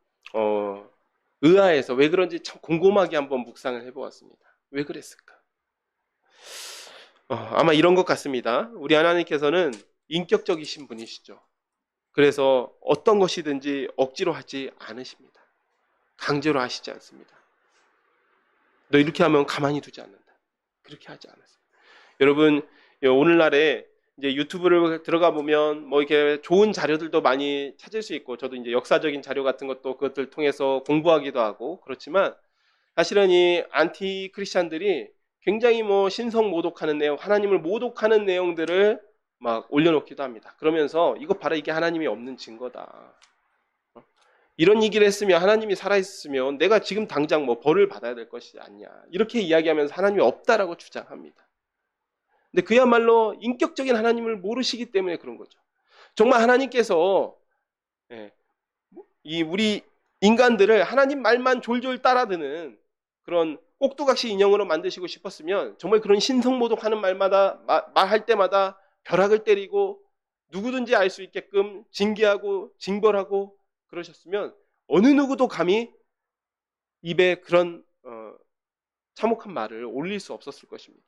의아해서 왜 그런지 참 곰곰하게 한번 묵상을 해보았습니다. 왜 그랬을까? 아마 이런 것 같습니다. 우리 하나님께서는 인격적이신 분이시죠. 그래서 어떤 것이든지 억지로 하지 않으십니다. 강제로 하시지 않습니다. 너 이렇게 하면 가만히 두지 않는다. 그렇게 하지 않았어요. 여러분, 오늘날에 이제 유튜브를 들어가 보면 뭐 이렇게 좋은 자료들도 많이 찾을 수 있고, 저도 이제 역사적인 자료 같은 것도 그것들 통해서 공부하기도 하고 그렇지만, 사실은 이 안티 크리스찬들이 굉장히 뭐 신성 모독하는 내용, 하나님을 모독하는 내용들을 막 올려놓기도 합니다. 그러면서 이것 봐라, 이게 하나님이 없는 증거다. 이런 얘기를 했으면 하나님이 살아있으면 내가 지금 당장 뭐 벌을 받아야 될 것이 아니냐, 이렇게 이야기하면서 하나님이 없다라고 주장합니다. 근데 그야말로 인격적인 하나님을 모르시기 때문에 그런 거죠. 정말 하나님께서 이 우리 인간들을 하나님 말만 졸졸 따라드는 그런 꼭두각시 인형으로 만드시고 싶었으면 정말 그런 신성모독하는 말할 때마다 벼락을 때리고 누구든지 알 수 있게끔 징계하고 징벌하고 그러셨으면 어느 누구도 감히 입에 그런 참혹한 말을 올릴 수 없었을 것입니다.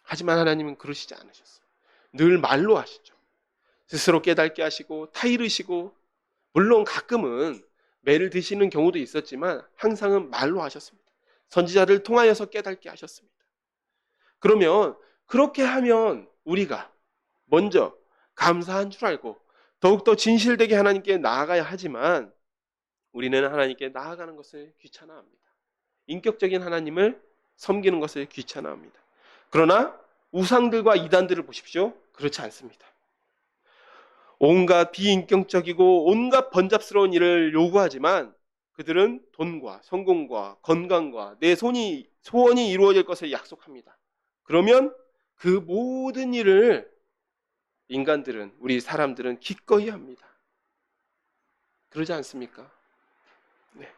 하지만 하나님은 그러시지 않으셨어요. 늘 말로 하시죠. 스스로 깨닫게 하시고 타이르시고, 물론 가끔은 매를 드시는 경우도 있었지만 항상은 말로 하셨습니다. 선지자를 통하여서 깨닫게 하셨습니다. 그러면 그렇게 하면 우리가 먼저 감사한 줄 알고 더욱더 진실되게 하나님께 나아가야 하지만, 우리는 하나님께 나아가는 것을 귀찮아합니다. 인격적인 하나님을 섬기는 것을 귀찮아합니다. 그러나 우상들과 이단들을 보십시오. 그렇지 않습니다. 온갖 비인격적이고 온갖 번잡스러운 일을 요구하지만 그들은 돈과 성공과 건강과 내 소원이 이루어질 것을 약속합니다. 그러면 그 모든 일을 인간들은, 우리 사람들은 기꺼이 합니다. 그러지 않습니까? 네.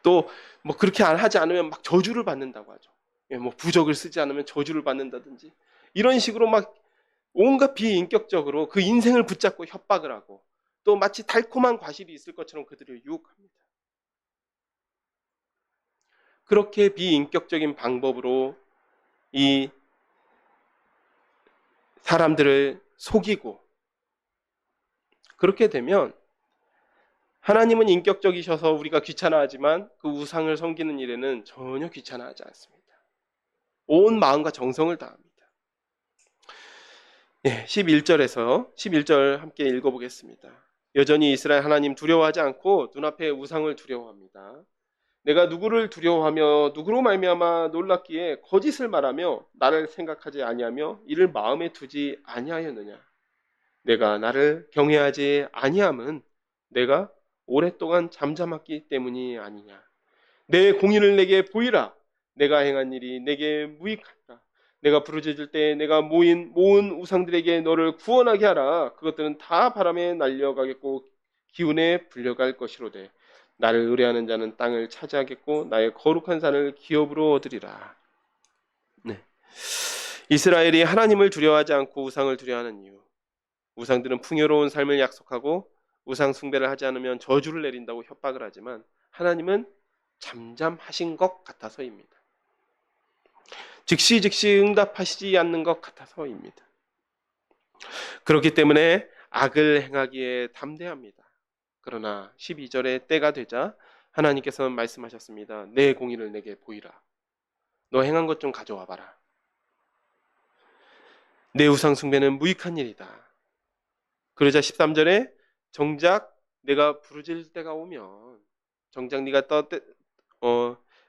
또 뭐 그렇게 하지 않으면 막 저주를 받는다고 하죠. 뭐 부적을 쓰지 않으면 저주를 받는다든지, 이런 식으로 막 온갖 비인격적으로 그 인생을 붙잡고 협박을 하고, 또 마치 달콤한 과실이 있을 것처럼 그들을 유혹합니다. 그렇게 비인격적인 방법으로 이 사람들을 속이고, 그렇게 되면 하나님은 인격적이셔서 우리가 귀찮아하지만 그 우상을 섬기는 일에는 전혀 귀찮아하지 않습니다. 온 마음과 정성을 다합니다. 11절 함께 읽어보겠습니다. 여전히 이스라엘 하나님 두려워하지 않고 눈앞에 우상을 두려워합니다. 내가 누구를 두려워하며 누구로 말미암아 놀랍기에 거짓을 말하며 나를 생각하지 아니하며 이를 마음에 두지 아니하였느냐. 내가 나를 경외하지 아니함은 내가 오랫동안 잠잠했기 때문이 아니냐. 내 공의를 내게 보이라. 내가 행한 일이 내게 무익하라. 내가 부르짖을 때 내가 모은 우상들에게 너를 구원하게 하라. 그것들은 다 바람에 날려가겠고 기운에 불려갈 것이로되 나를 의뢰하는 자는 땅을 차지하겠고 나의 거룩한 산을 기업으로 얻으리라. 네. 이스라엘이 하나님을 두려워하지 않고 우상을 두려워하는 이유. 우상들은 풍요로운 삶을 약속하고 우상 숭배를 하지 않으면 저주를 내린다고 협박을 하지만 하나님은 잠잠하신 것 같아서입니다. 즉시 응답하시지 않는 것 같아서입니다. 그렇기 때문에 악을 행하기에 담대합니다. 그러나 12절에 때가 되자 하나님께서는 말씀하셨습니다. 내 공의를 내게 보이라. 너 행한 것 좀 가져와 봐라. 내 우상 숭배는 무익한 일이다. 그러자 13절에 정작 내가 부르짖을 때가 오면, 정작 네가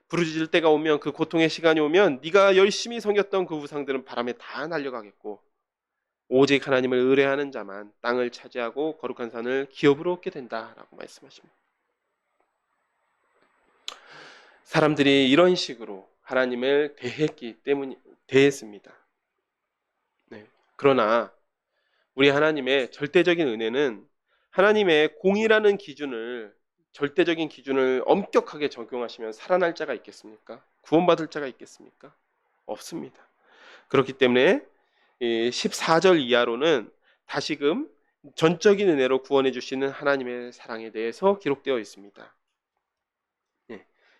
부르짖을 때가 오면, 그 고통의 시간이 오면 네가 열심히 섬겼던 그 우상들은 바람에 다 날려가겠고 오직 하나님을 의뢰하는 자만 땅을 차지하고 거룩한 산을 기업으로 얻게 된다라고 말씀하십니다. 사람들이 이런 식으로 하나님을 대했습니다. 네. 그러나 우리 하나님의 절대적인 은혜는 하나님의 공의라는 절대적인 기준을 엄격하게 적용하시면 살아날 자가 있겠습니까? 구원받을 자가 있겠습니까? 없습니다. 그렇기 때문에 14절 이하로는 다시금 전적인 은혜로 구원해 주시는 하나님의 사랑에 대해서 기록되어 있습니다.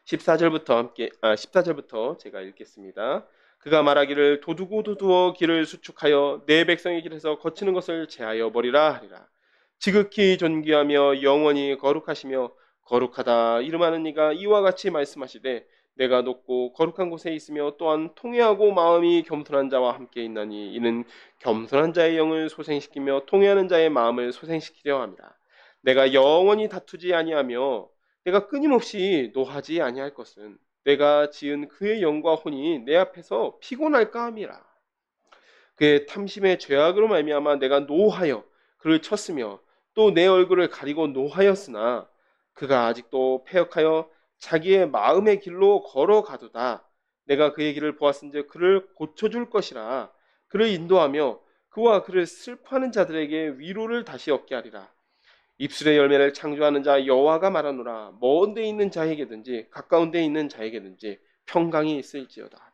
14절부터 제가 읽겠습니다. 그가 말하기를 도두어 길을 수축하여 내 백성의 길에서 거치는 것을 제하여 버리라 하리라. 지극히 존귀하며 영원히 거룩하시며 거룩하다 이름하는 이가 이와 같이 말씀하시되 내가 높고 거룩한 곳에 있으며 또한 통회하고 마음이 겸손한 자와 함께 있나니 이는 겸손한 자의 영을 소생시키며 통회하는 자의 마음을 소생시키려 함이라. 내가 영원히 다투지 아니하며 내가 끊임없이 노하지 아니할 것은 내가 지은 그의 영과 혼이 내 앞에서 피곤할까 함이라. 그의 탐심의 죄악으로 말미암아 내가 노하여 그를 쳤으며 또 내 얼굴을 가리고 노하였으나 그가 아직도 패역하여 자기의 마음의 길로 걸어가도다. 내가 그의 길을 보았은즉 그를 고쳐줄 것이라. 그를 인도하며 그와 그를 슬퍼하는 자들에게 위로를 다시 얻게 하리라. 입술의 열매를 창조하는 자 여호와가 말하노라. 먼 데 있는 자에게든지 가까운 데 있는 자에게든지 평강이 있을지어다.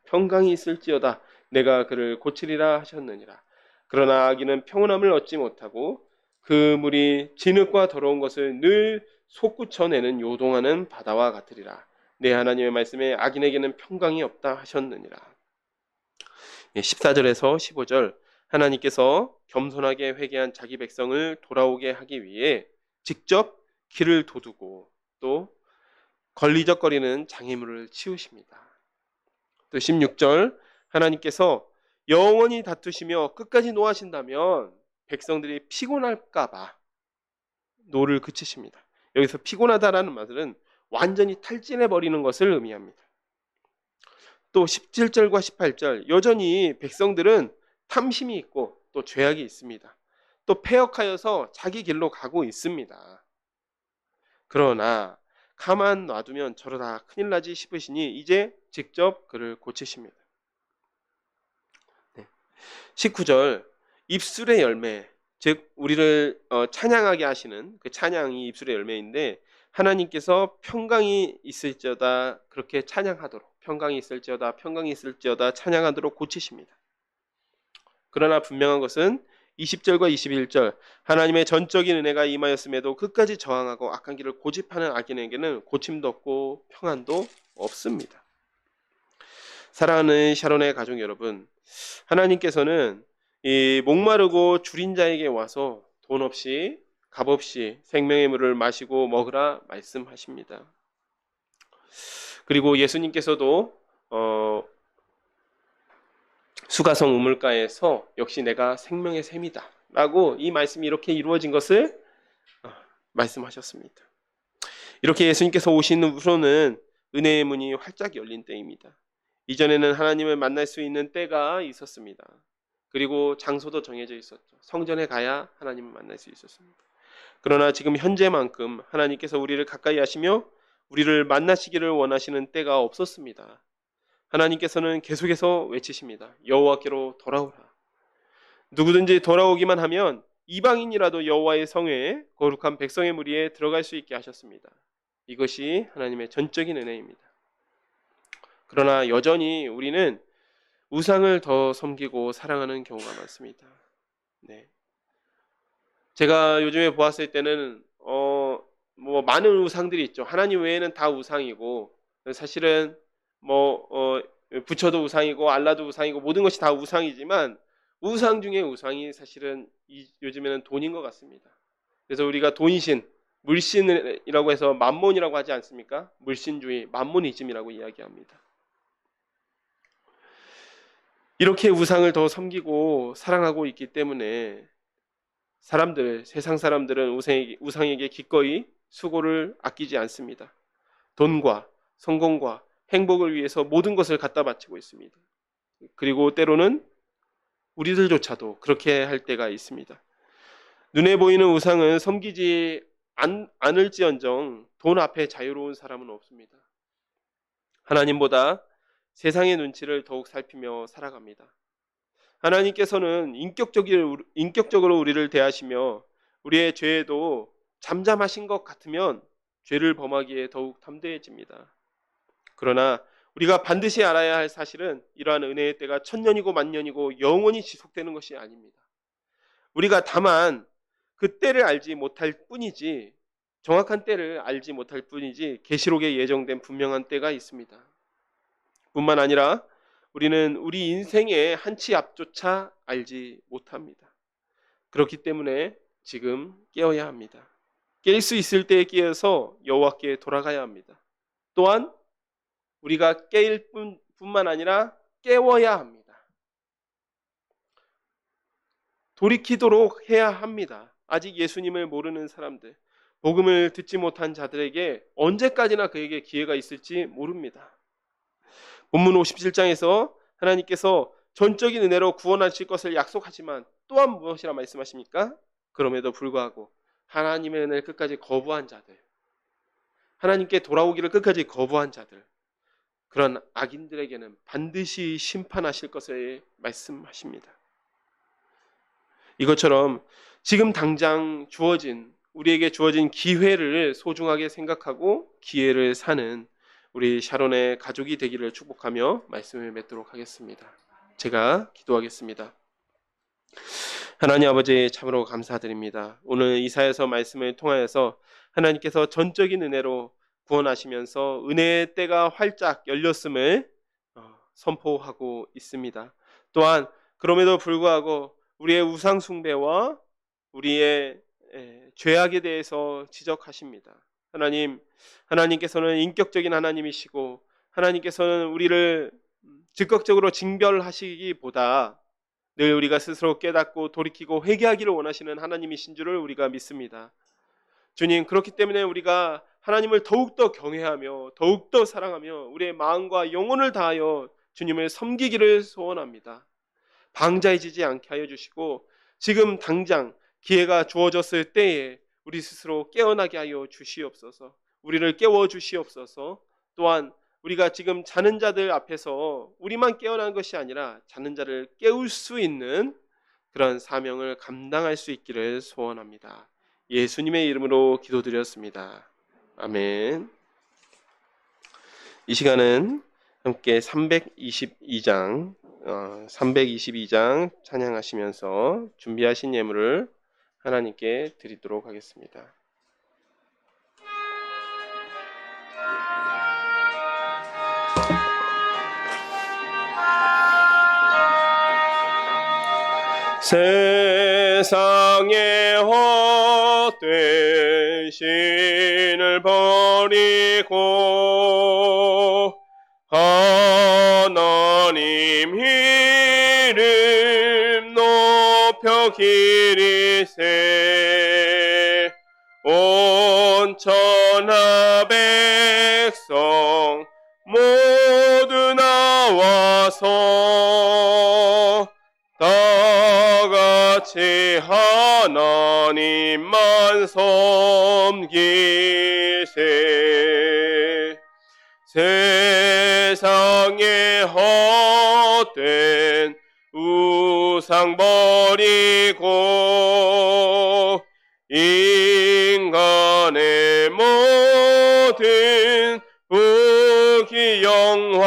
내가 그를 고치리라 하셨느니라. 그러나 악인은 평온함을 얻지 못하고 그 물이 진흙과 더러운 것을 늘 솟구쳐내는 요동하는 바다와 같으리라. 내 하나님의 말씀에 악인에게는 평강이 없다 하셨느니라. 14절에서 15절 하나님께서 겸손하게 회개한 자기 백성을 돌아오게 하기 위해 직접 길을 도두고 또 걸리적거리는 장애물을 치우십니다. 또 16절 하나님께서 영원히 다투시며 끝까지 노하신다면 백성들이 피곤할까봐 노를 그치십니다. 여기서 피곤하다라는 말은 완전히 탈진해버리는 것을 의미합니다. 또 17절과 18절 여전히 백성들은 탐심이 있고 또 죄악이 있습니다. 또 패역하여서 자기 길로 가고 있습니다. 그러나 가만 놔두면 저러다 큰일 나지 싶으시니 이제 직접 그를 고치십니다. 19절 입술의 열매, 즉 우리를 찬양하게 하시는 그 찬양이 입술의 열매인데 하나님께서 평강이 있을지어다 그렇게 찬양하도록 평강이 있을지어다 찬양하도록 고치십니다. 그러나 분명한 것은 20절과 21절 하나님의 전적인 은혜가 임하였음에도 끝까지 저항하고 악한 길을 고집하는 악인에게는 고침도 없고 평안도 없습니다. 사랑하는 샤론의 가족 여러분, 하나님께서는 이 목마르고 줄인 자에게 와서 돈 없이 값 없이 생명의 물을 마시고 먹으라 말씀하십니다. 그리고 예수님께서도 수가성 우물가에서 역시 내가 생명의 샘이다 라고 이 말씀이 이렇게 이루어진 것을 말씀하셨습니다. 이렇게 예수님께서 오신 후로는 은혜의 문이 활짝 열린 때입니다. 이전에는 하나님을 만날 수 있는 때가 있었습니다. 그리고 장소도 정해져 있었죠. 성전에 가야 하나님을 만날 수 있었습니다. 그러나 지금 현재만큼 하나님께서 우리를 가까이 하시며 우리를 만나시기를 원하시는 때가 없었습니다. 하나님께서는 계속해서 외치십니다. 여호와께로 돌아오라. 누구든지 돌아오기만 하면 이방인이라도 여호와의 성회에 거룩한 백성의 무리에 들어갈 수 있게 하셨습니다. 이것이 하나님의 전적인 은혜입니다. 그러나 여전히 우리는 우상을 더 섬기고 사랑하는 경우가 많습니다. 네. 제가 요즘에 보았을 때는 많은 우상들이 있죠. 하나님 외에는 다 우상이고 사실은 부처도 우상이고 알라도 우상이고 모든 것이 다 우상이지만 우상 중에 우상이 사실은 요즘에는 돈인 것 같습니다. 그래서 우리가 돈신, 물신이라고 해서 만몬이라고 하지 않습니까? 물신주의, 만모니즘이라고 이야기합니다. 이렇게 우상을 더 섬기고 사랑하고 있기 때문에 세상 사람들은 우상에게 기꺼이 수고를 아끼지 않습니다. 돈과 성공과 행복을 위해서 모든 것을 갖다 바치고 있습니다. 그리고 때로는 우리들조차도 그렇게 할 때가 있습니다. 눈에 보이는 우상은 섬기지 않을지언정 돈 앞에 자유로운 사람은 없습니다. 하나님보다 세상의 눈치를 더욱 살피며 살아갑니다. 하나님께서는 인격적으로 우리를 대하시며 우리의 죄에도 잠잠하신 것 같으면 죄를 범하기에 더욱 담대해집니다. 그러나 우리가 반드시 알아야 할 사실은 이러한 은혜의 때가 천년이고 만년이고 영원히 지속되는 것이 아닙니다. 우리가 다만 그 때를 알지 못할 뿐이지 정확한 때를 알지 못할 뿐이지 계시록에 예정된 분명한 때가 있습니다. 뿐만 아니라 우리는 우리 인생의 한 치 앞조차 알지 못합니다. 그렇기 때문에 지금 깨어야 합니다. 깰 수 있을 때에 깨어서 여호와께 돌아가야 합니다. 또한 우리가 깨일 뿐만 아니라 깨워야 합니다. 돌이키도록 해야 합니다. 아직 예수님을 모르는 사람들, 복음을 듣지 못한 자들에게 언제까지나 그에게 기회가 있을지 모릅니다. 본문 57장에서 하나님께서 전적인 은혜로 구원하실 것을 약속하지만 또한 무엇이라 말씀하십니까? 그럼에도 불구하고 하나님의 은혜를 끝까지 거부한 자들, 하나님께 돌아오기를 끝까지 거부한 자들, 그런 악인들에게는 반드시 심판하실 것을 말씀하십니다. 이것처럼 지금 당장 우리에게 주어진 기회를 소중하게 생각하고 기회를 사는 우리 샤론의 가족이 되기를 축복하며 말씀을 맺도록 하겠습니다. 제가 기도하겠습니다. 하나님 아버지 참으로 감사드립니다. 오늘 이사야서 말씀을 통하여서 하나님께서 전적인 은혜로 구원하시면서 은혜의 때가 활짝 열렸음을 선포하고 있습니다. 또한 그럼에도 불구하고 우리의 우상 숭배와 우리의 죄악에 대해서 지적하십니다. 하나님께서는 인격적인 하나님이시고 하나님께서는 우리를 즉각적으로 징벌하시기보다 늘 우리가 스스로 깨닫고 돌이키고 회개하기를 원하시는 하나님이신 줄을 우리가 믿습니다. 주님, 그렇기 때문에 우리가 하나님을 더욱더 경외하며 더욱더 사랑하며 우리의 마음과 영혼을 다하여 주님을 섬기기를 소원합니다. 방자해지지 않게 하여 주시고 지금 당장 기회가 주어졌을 때에 우리 스스로 깨어나게 하여 주시옵소서. 우리를 깨워 주시옵소서. 또한 우리가 지금 자는 자들 앞에서 우리만 깨어난 것이 아니라 자는 자를 깨울 수 있는 그런 사명을 감당할 수 있기를 소원합니다. 예수님의 이름으로 기도드렸습니다. 아멘. 이 시간은 함께 322장 찬양하시면서 준비하신 예물을 하나님께 드리도록 하겠습니다. 세상의 헛된 신을 버리고 하나님 이름 높여 기리세. 온 천하 백성 모두 나와서 다같이 하나님만 섬기세. 세상의 헛된 우상 버리고 인간의 모든 부귀영화와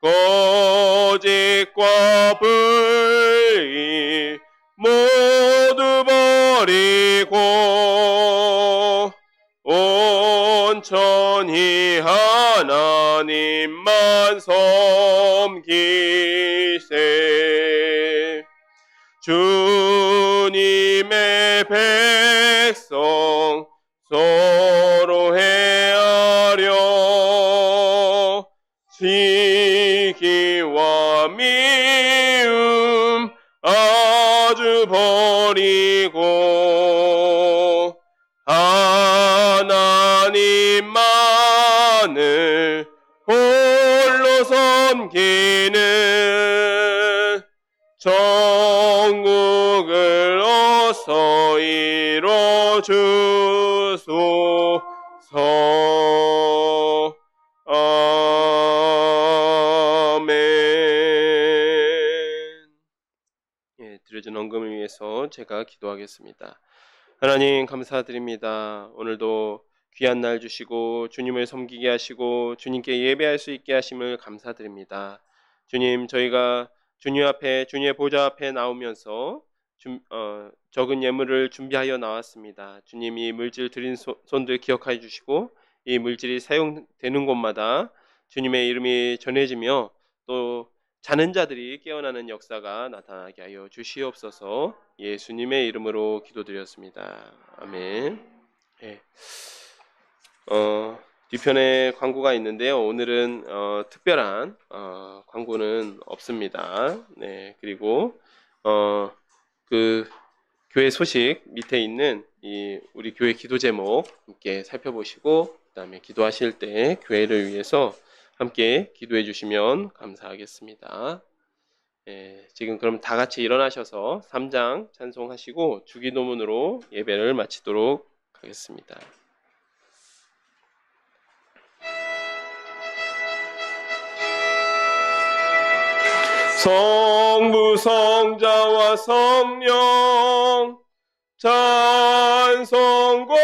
거짓과 불의 모두 버리고 온전히 하나님만 섬기세. 주님의 백성 서로 헤아려 시기와 미움 아주 버리고 하나님만을 홀로 섬기는 천국을 어서 이뤄 주소서. 아멘. 드려진 헌금을 위해서 제가 기도하겠습니다. 하나님 감사드립니다. 오늘도 귀한 날 주시고 주님을 섬기게 하시고 주님께 예배할 수 있게 하심을 감사드립니다. 주님, 저희가 주님 앞에 주님의 보좌 앞에 나오면서 적은 예물을 준비하여 나왔습니다. 주님이 물질 드린 손들 기억하여 주시고 이 물질이 사용되는 곳마다 주님의 이름이 전해지며 또 자는 자들이 깨어나는 역사가 나타나게 하여 주시옵소서. 예수님의 이름으로 기도드렸습니다. 아멘. 네. 뒤편에 광고가 있는데요. 오늘은 특별한 광고는 없습니다. 네, 그리고 그 교회 소식 밑에 있는 이 우리 교회 기도 제목 함께 살펴보시고 그다음에 기도하실 때 교회를 위해서 함께 기도해 주시면 감사하겠습니다. 지금 그럼 다 같이 일어나셔서 3장 찬송하시고 주기도문으로 예배를 마치도록 하겠습니다. 성부 성자와 성령 찬송과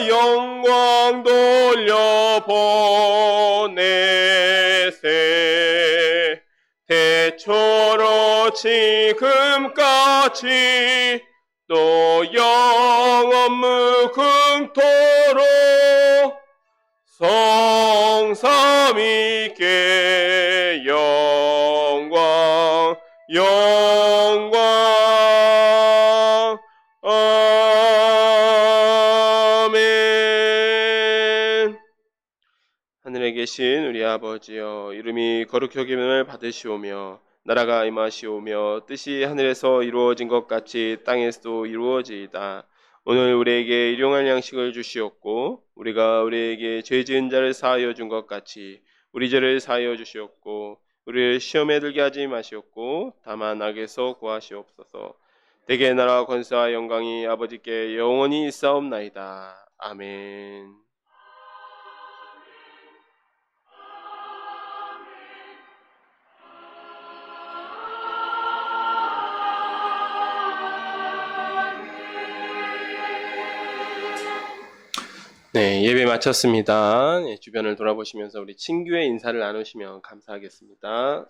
영광 돌려보내세. 대초로 지금까지 또 영원 무궁토록 성삼위께 영광 하늘에 계신 우리 아버지여, 이름이 거룩히 여김을 받으시오며 나라가 임하시오며 뜻이 하늘에서 이루어진 것 같이 땅에서도 이루어지이다. 오늘 우리에게 일용할 양식을 주시옵고 우리가 우리에게 죄 지은 자를 사하여 준 것 같이 우리 죄를 사하여 주시옵고 우리를 시험에 들게 하지 마시옵고 다만 악에서 구하시옵소서. 대개 나라와 권세와 영광이 아버지께 영원히 있사옵나이다. 아멘. 네, 예배 마쳤습니다. 네, 주변을 돌아보시면서 우리 친교의 인사를 나누시면 감사하겠습니다.